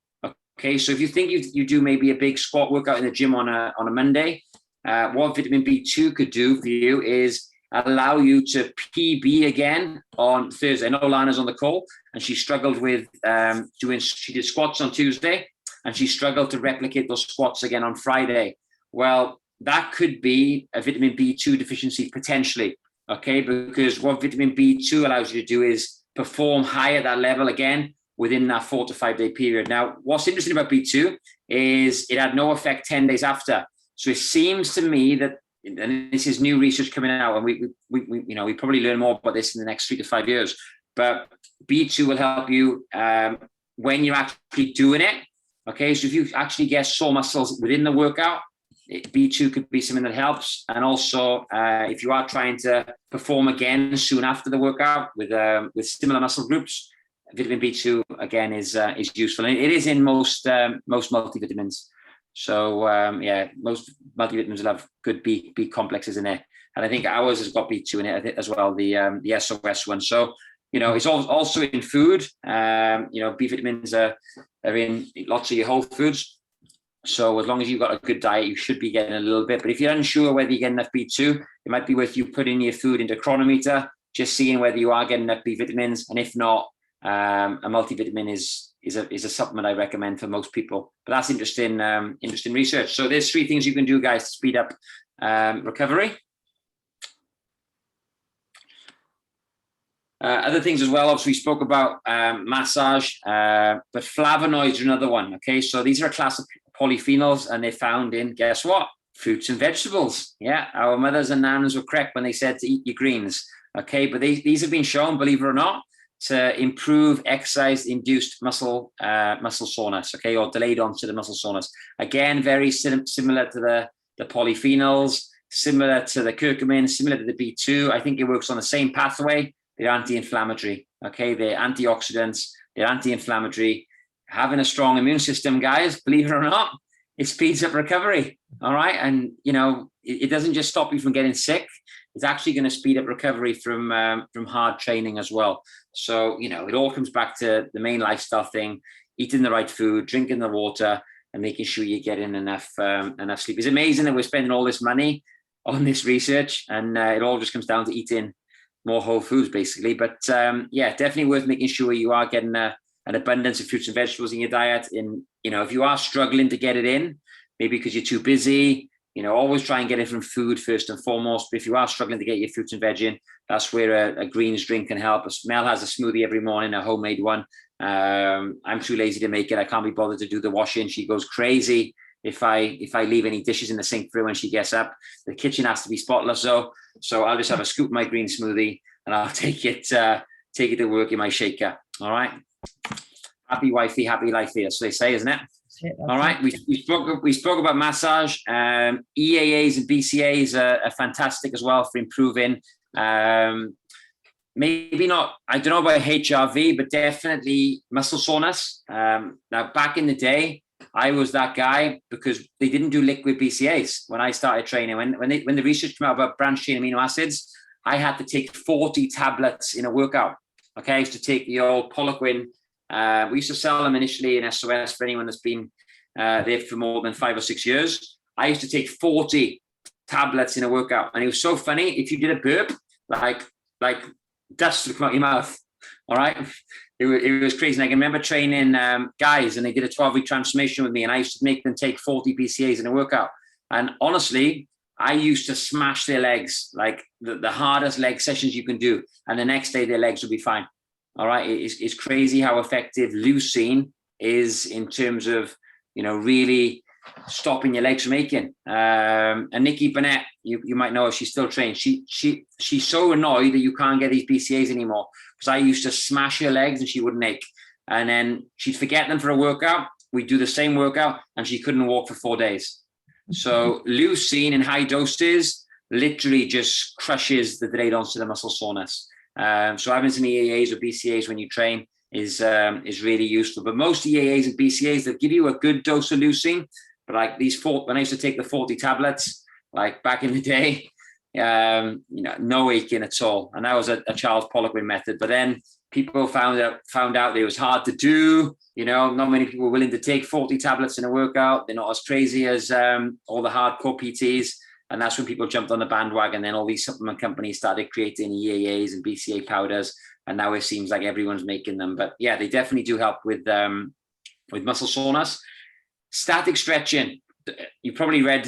Okay, so if you think you do maybe a big squat workout in the gym on a Monday, what vitamin B2 could do for you is allow you to PB again on Thursday. I know Lana's on the call, and she struggled with she did squats on Tuesday, and she struggled to replicate those squats again on Friday. Well, that could be a vitamin B2 deficiency potentially, okay? Because what vitamin B2 allows you to do is perform high at that level again within that 4 to 5 day period. Now, what's interesting about B2 is it had no effect 10 days after. So it seems to me that, and this is new research coming out, and we probably learn more about this in the next 3 to 5 years, but B2 will help you when you're actually doing it. Okay, so if you actually get sore muscles within the workout, B2 could be something that helps. And also, if you are trying to perform again soon after the workout with similar muscle groups, vitamin B2 again is useful. And it is in most multivitamins. So most multivitamins will have good B complexes in it, and I think ours has got B2 in it as well. The SOS one. So it's also in food. B vitamins are in lots of your whole foods. So as long as you've got a good diet, you should be getting a little bit. But if you're unsure whether you get enough B2, it might be worth you putting your food into a chronometer, just seeing whether you are getting enough B vitamins. And if not, a multivitamin is a supplement I recommend for most people. But that's interesting research. So there's 3 things you can do, guys, to speed up recovery. Other things as well, obviously we spoke about massage, but flavonoids are another one. Okay, so these are a class of polyphenols, and they're found in, guess what? Fruits and vegetables. Yeah, our mothers and nanas were correct when they said to eat your greens. Okay, but these have been shown, believe it or not, to improve exercise-induced muscle soreness. Okay, or delayed onset of muscle soreness. Again, very similar to the polyphenols. similar to the curcumin, similar to the B2. I think it works on the same pathway. They're anti-inflammatory. Okay, they're antioxidants. They're anti-inflammatory. Having a strong immune system, guys, believe it or not, it speeds up recovery. All right, and it doesn't just stop you from getting sick. It's actually going to speed up recovery from hard training as well. So it all comes back to the main lifestyle thing: eating the right food, drinking the water, and making sure you're getting enough sleep. It's amazing that we're spending all this money on this research, and it all just comes down to eating more whole foods, basically. But definitely worth making sure you are getting an abundance of fruits and vegetables in your diet. And if you are struggling to get it in, maybe because you're too busy, always try and get it from food first and foremost. But if you are struggling to get your fruits and veg in, that's where a greens drink can help. Mel has a smoothie every morning, a homemade one. I'm too lazy to make it. I can't be bothered to do the washing. She goes crazy if I leave any dishes in the sink for her when she gets up. The kitchen has to be spotless, though. So I'll just have a scoop of my green smoothie and I'll take it to work in my shaker. All right. Happy wifey, happy life here. So they say, isn't it? All right. We spoke about massage. EAAs and BCAs are fantastic as well for improving. Maybe not, I don't know about HRV, but definitely muscle soreness. Now, back in the day, I was that guy because they didn't do liquid BCAs when I started training. When the research came out about branched chain amino acids, I had to take 40 tablets in a workout. Okay, I used to take the old Poliquin. We used to sell them initially in SOS for anyone that's been there for more than 5 or 6 years. I used to take 40 tablets in a workout, and it was so funny. If you did a burp, like dust would come out your mouth. All right. It was crazy. And I can remember training guys, and they did a 12-week transformation with me, and I used to make them take 40 BCAs in a workout. And honestly, I used to smash their legs, like the hardest leg sessions you can do. And the next day, their legs would be fine. All right. It's crazy how effective leucine is in terms of, really stopping your legs from aching. And Nikki Burnett, you might know her, she's still trained. She's so annoyed that you can't get these BCAs anymore, because I used to smash her legs and she wouldn't ache. And then she'd forget them for a workout. We'd do the same workout and she couldn't walk for 4 days. So leucine in high doses literally just crushes the delayed onset of muscle soreness. So having some EAAs or BCAs when you train is really useful. But most EAAs and BCAs, they'll give you a good dose of leucine. But like when I used to take the 40 tablets, like back in the day, no aching at all. And that was a Charles Poliquin method. But then people found out it was hard to do. Not many people were willing to take 40 tablets in a workout. They're not as crazy as all the hardcore PTs. And that's when people jumped on the bandwagon. Then all these supplement companies started creating EAAs and BCA powders. And now it seems like everyone's making them. But yeah, they definitely do help with muscle soreness. Static stretching. You probably read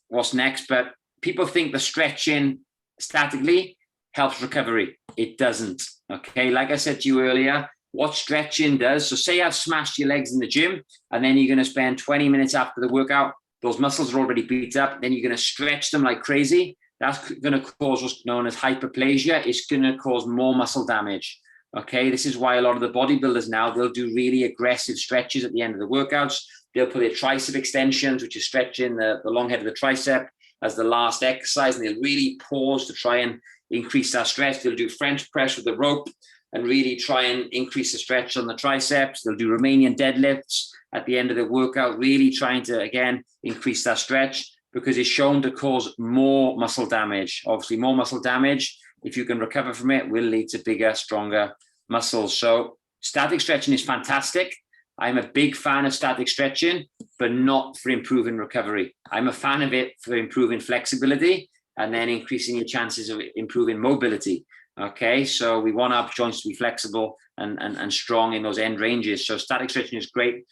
what's next, but people think the stretching statically helps recovery. It doesn't. Okay. Like I said to you earlier, what stretching does. So say I've smashed your legs in the gym, and then you're going to spend 20 minutes after the workout. Those muscles are already beat up. Then you're going to stretch them like crazy. That's going to cause what's known as hyperplasia. It's going to cause more muscle damage. Okay. This is why a lot of the bodybuilders now, they'll do really aggressive stretches at the end of the workouts. They'll put their tricep extensions, which is stretching the long head of the tricep, as the last exercise, and they'll really pause to try and increase that stretch. They'll do French press with the rope and really try and increase the stretch on the triceps. They'll do Romanian deadlifts at the end of the workout, really trying to, again, increase that stretch, because it's shown to cause more muscle damage. Obviously, more muscle damage, if you can recover from it, will lead to bigger, stronger muscles. So static stretching is fantastic. I'm a big fan of static stretching, but not for improving recovery. I'm a fan of it for improving flexibility and then increasing your chances of improving mobility. Okay, so we want our joints to be flexible and strong in those end ranges. So static stretching is great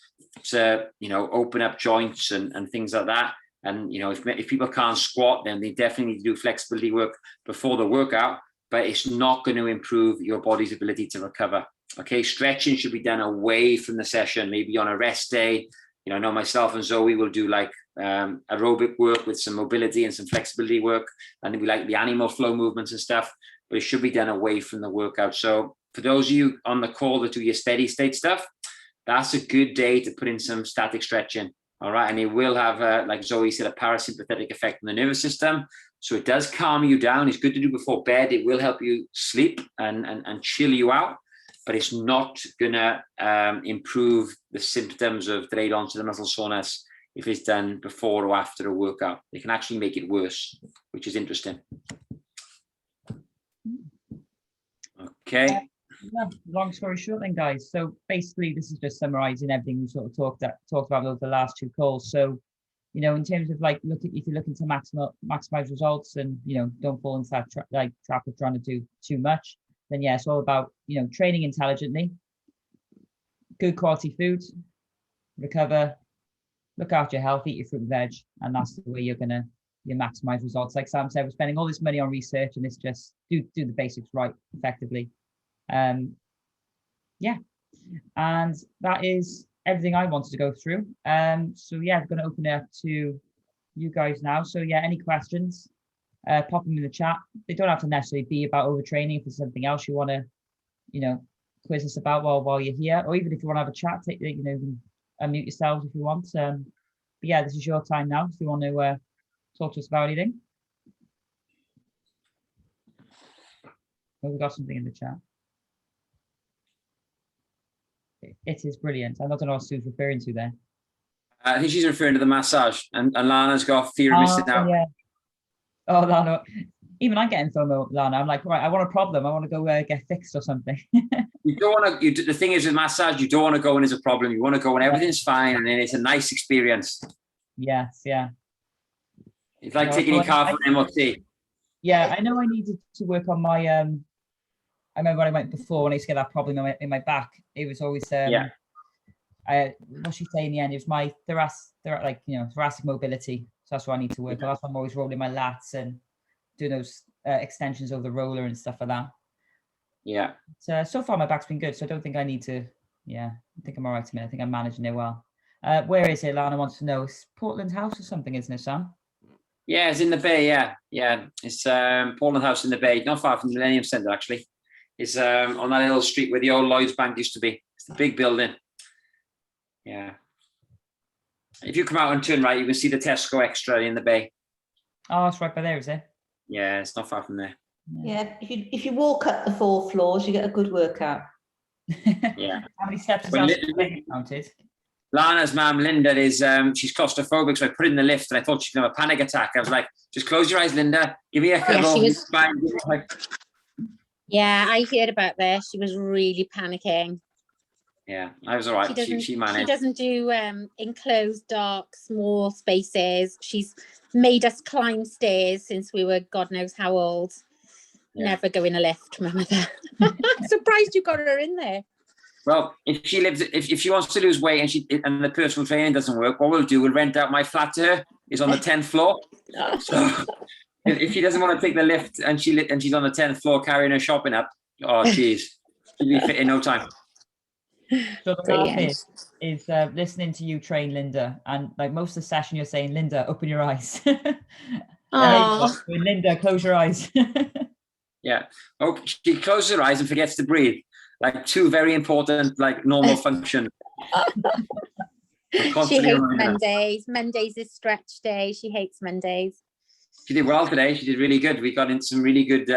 to, open up joints and things like that. And, if people can't squat, then they definitely need to do flexibility work before the workout, but it's not going to improve your body's ability to recover. Okay, stretching should be done away from the session, maybe on a rest day. I know myself and Zoe will do like aerobic work with some mobility and some flexibility work, and we like the animal flow movements and stuff, but it should be done away from the workout. So for those of you on the call that do your steady state stuff, that's a good day to put in some static stretching. All right, and it will have, like Zoe said, a parasympathetic effect on the nervous system. So it does calm you down. It's good to do before bed. It will help you sleep and chill you out, but it's not gonna improve the symptoms of delayed onset of muscle soreness if it's done before or after a workout. It can actually make it worse, which is interesting. Okay. Yeah, long story short then, guys. So basically, this is just summarizing everything we sort of talked about over the last 2 calls. So, in terms of like, if you're looking to maximize results and, don't fall into that trap of trying to do too much, then yeah, it's all about, training intelligently, good quality food, recover, look after your health, eat your fruit and veg, and that's the way you maximize results. Like Sam said, we're spending all this money on research, and it's just do the basics right effectively. Yeah, and that is everything I wanted to go through. So yeah, I'm going to open it up to you guys now. So yeah, any questions, pop them in the chat. They don't have to necessarily be about overtraining. If there's something else you want to, quiz us about while you're here, or even if you want to have a chat, unmute yourselves if you want. But yeah, this is your time now. If you want to talk to us about anything. Oh, we got something in the chat. It is brilliant. I don't know what Sue's referring to there. I think she's referring to the massage, and Lana's got fear of missing out. Yeah. Oh, Lana. Even I'm getting FOMO, Lana. I'm like, right, I want a problem. I want to go get fixed or something. You don't want to. The thing is with massage, you don't want to go when there's a problem. You want to go when everything's fine, and then it's a nice experience. Yes, yeah. It's like taking your car for an MOT. Yeah, I know I needed to work on my. I remember when I went before, when I used to get that problem in my back. It was always what she say in the end? It was my thoracic mobility. So that's what I need to work on. That's why I'm always rolling my lats and doing those extensions over the roller and stuff like that. Yeah. So far my back's been good, so I don't think I need to. Yeah, I think I'm all right to me. I think I'm managing it well. Where is it? Lana wants to know. It's Portland House or something, isn't it, Sam? Yeah, it's in the Bay. Yeah. It's Portland House in the Bay, not far from the Millennium Centre actually. It's on that little street where the old Lloyd's Bank used to be. It's the big building. Yeah. If you come out and turn right, you can see the Tesco Extra in the Bay. Oh, it's right by there, is it? Yeah, it's not far from there. Yeah, if you walk up the 4 floors, you get a good workout. Yeah. How many steps is that counted? Lana's mum, Linda, is she's claustrophobic, so I put her in the lift and I thought she'd have a panic attack. I was like, just close your eyes, Linda. Give me a cuddle. Yeah, I heard about this. She was really panicking. Yeah, I was all right. She managed. She doesn't do enclosed, dark, small spaces. She's made us climb stairs since we were God knows how old. Yeah. Never go in a lift, my mother. I'm surprised you got her in there. Well, if she wants to lose weight and the personal training doesn't work, what we'll do, we'll rent out my flat to her. It's on the 10th floor. So if she doesn't want to take the lift and she's on the 10th floor carrying her shopping up, oh geez, she'll be fit in no time. So the laugh is listening to you train Linda, and like most of the session you're saying, Linda, open your eyes. Linda, close your eyes. Yeah. Oh, she closes her eyes and forgets to breathe. Like 2 very important, like normal functions. She hates Mondays. Mondays is stretch day. She hates Mondays. She did well today. She did really good. We got into some really good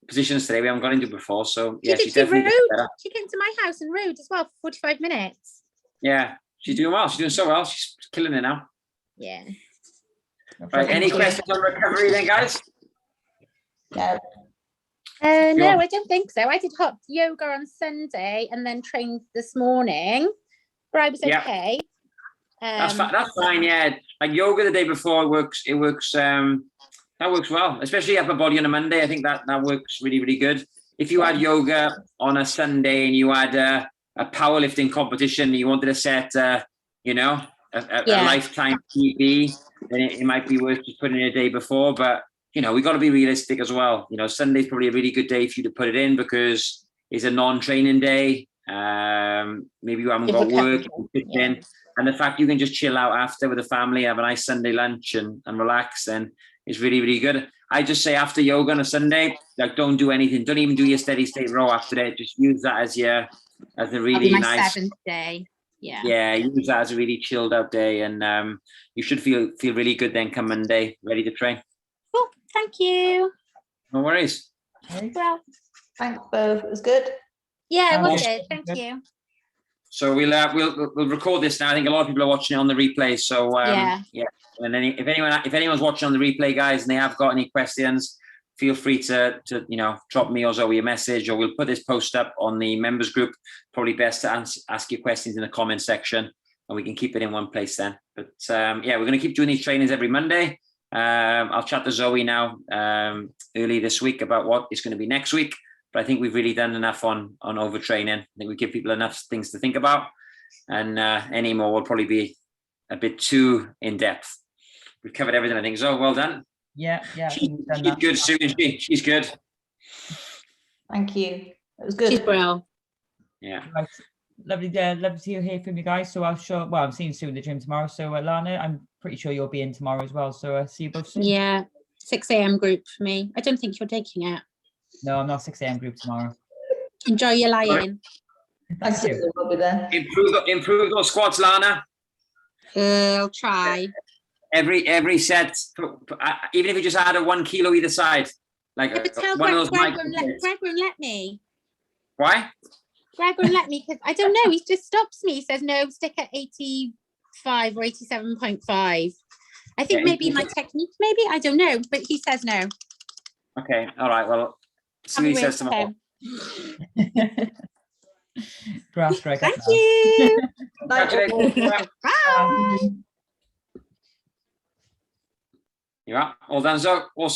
positions today we haven't got into before. So yeah, she's definitely better. She came to my house and rode as well for 45 minutes. Yeah, she's doing well. She's doing so well. She's killing it now. Yeah. Right. Any questions on recovery then, guys? Yeah. No, I don't think so. I did hot yoga on Sunday and then trained this morning, but I was okay. That's fine. Yeah, like yoga the day before it works. That works well, especially upper body on a Monday. I think that works really, really good. If you had yoga on a Sunday and you had a powerlifting competition, you wanted to set, a lifetime PB, then it might be worth just putting it a day before. But we got to be realistic as well. Sunday's probably a really good day for you to put it in because it's a non-training day. Maybe you haven't got work, you can fit in. And the fact you can just chill out after with the family, have a nice Sunday lunch and relax, then it's really, really good. I just say after yoga on a Sunday, like don't do anything. Don't even do your steady state row after that. Just use that as a really nice 7th day. Yeah, use that as a really chilled out day, and you should feel really good then come Monday, ready to train. Cool. Thank you. No worries. Well, Thanks, both. It was good. yeah, it was Okay. good. Thank you. So we'll record this now. I think a lot of people are watching it on the replay. So Yeah. And then if anyone's watching on the replay, guys, and they have got any questions, feel free to drop me or Zoe a message, or we'll put this post up on the members group. Probably best to ask your questions in the comment section, and we can keep it in one place then. But we're going to keep doing these trainings every Monday. I'll chat to Zoe now early this week about what it's going to be next week. But I think we've really done enough on overtraining. I think we give people enough things to think about, and any more will probably be a bit too in depth. We've covered everything, I think. So well done. Yeah. She's good, Sue, isn't she? She's good. Thank you. It was good. She's brilliant. Yeah. Right. Lovely to hear from you guys. So I'm seeing Sue in the gym tomorrow. So Lana, I'm pretty sure you'll be in tomorrow as well. So see you both soon. Yeah. 6 a.m. group for me. I don't think you're taking it. No, I'm not 6 a.m. group tomorrow. Enjoy your lie-in. I Thank you. will be there. Improve those squats, Lana. I'll try. Every set, even if you just add a 1 kilo either side, like Yeah, but tell one Greg, of those. Greg won't let me. Why? Greg won't let me because I don't know. He just stops me. He says no, stick at 85 or 87.5. I think maybe my technique, maybe, I don't know, but he says no. Okay, all right. Well, see what he says tomorrow. Grass, Greg. Thank you. Congratulations. Bye. You are all done, so awesome.